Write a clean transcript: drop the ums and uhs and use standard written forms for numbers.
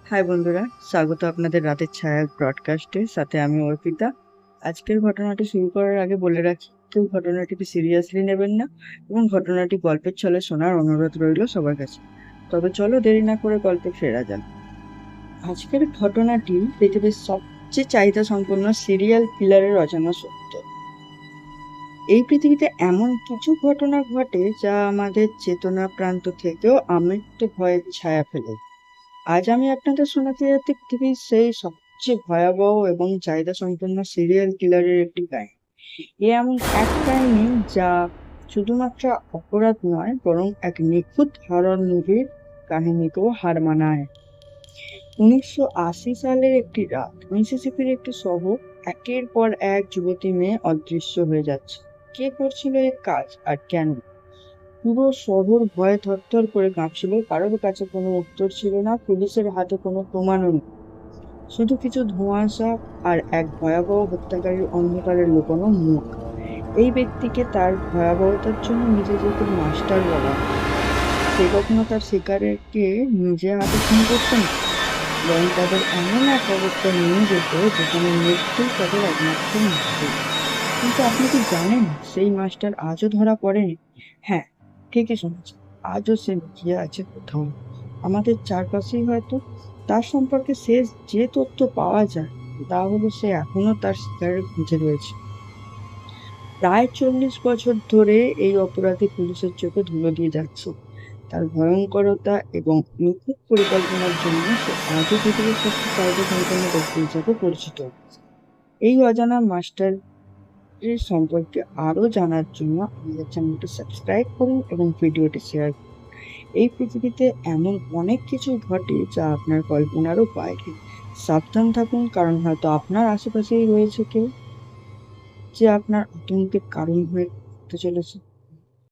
High বন্ধুরা, স্বাগত আপনাদের রাতের ছায়া ব্রডকাস্টে। সাথে আমি অর্পিতা। আজকের ঘটনাটি শুরু করার আগে বলে রাখি, কেউ ঘটনাটিকে সিরিয়াসলি নেবেন না এবং ঘটনাটি গল্পের ছলে শোনার অনুরোধ রইল সবার কাছে। তবে চলো দেরি না করে গল্পে ফেরা যাক। আজকের ঘটনাটি পৃথিবীর সবচেয়ে চাহিদা সম্পন্ন সিরিয়াল কিলারের অজানা সত্য। এই পৃথিবীতে এমন কিছু ঘটনা ঘটে যা আমাদের চেতনা প্রান্ত থেকেও আমৃত্যু ভয়ের ছায়া ফেলে। আজ আমি আপনাদের শোনাতে যাচ্ছি পৃথিবীর সেই সবচেয়ে ভয়াবহ এবং চাহিদা সম্পন্ন সিরিয়াল কিলারের একটি কাহিনী। এমন এক কাহিনী যা শুধুমাত্র অপরাধ নয়, বরং এক নিখুঁত হরর মুভির কাহিনীকেও হার মানায়। 1980 সালের একটি রাত, মিসিসিপির একটি শহর। একের পর এক যুবতী মেয়ে অদৃশ্য হয়ে যাচ্ছে। কে করছিল এই কাজ আর কেন? পুরো শহর ভয়ে থরথর করে কাঁপছিল। কারোর কাছে কোনো উত্তর ছিল না, পুলিশের হাতে কোনো প্রমাণও নেই। শুধু কিছু ধোঁয়াশা আর এক ভয়াবহ হত্যাকারীর অন্ধকারে লুকোনো মুখ। এই ব্যক্তিকে তার ভয়াবহতার জন্য নিজে যেতে মাস্টার বলা হয়। সে কখনো তার শিকারকে নিজে হাতে খুন করতো না, বরং তাদের এমন এক অবস্থায় নিয়ে যেত যেখানে মৃত্যু তাদের একমাত্র মুক্তি। কিন্তু আপনি কি জানেন সেই মাস্টার আজও ধরা পড়েনি? হ্যাঁ, ঠিকই শুনেছেন। আজও সে লুকিয়ে আছে কোথাও আমাদের চারপাশেই। হয়তো তার সম্পর্কে শেষ যে তথ্য পাওয়া যায় তা হলো সে এখনো তার শিকারের খুঁজে রয়েছে। প্রায় 40 বছর ধরে এই অপরাধী পুলিশের চোখে ধুলো দিয়ে যাচ্ছে। তার ভয়ঙ্করতা এবং নিখুঁত পরিকল্পনার জন্য সে আজও পৃথিবীর সবচেয়ে চাহিদা সম্পন্ন ব্যক্তি হিসেবে পরিচিত। এই অজানা মাস্টার এর সম্পর্কে আরো জানার জন্য আমাদের চ্যানেলটি সাবস্ক্রাইব করুন এবং ভিডিওটি শেয়ার করুন। এই পৃথিবীতে এমন অনেক কিছু ঘটে যা আপনার কল্পনারও বাইরে। সাবধান থাকুন, কারণ হয়তো আপনার আশেপাশেই রয়েছে কেউ যে আপনার আতঙ্কের কারণ হয়ে উঠতে চলেছে।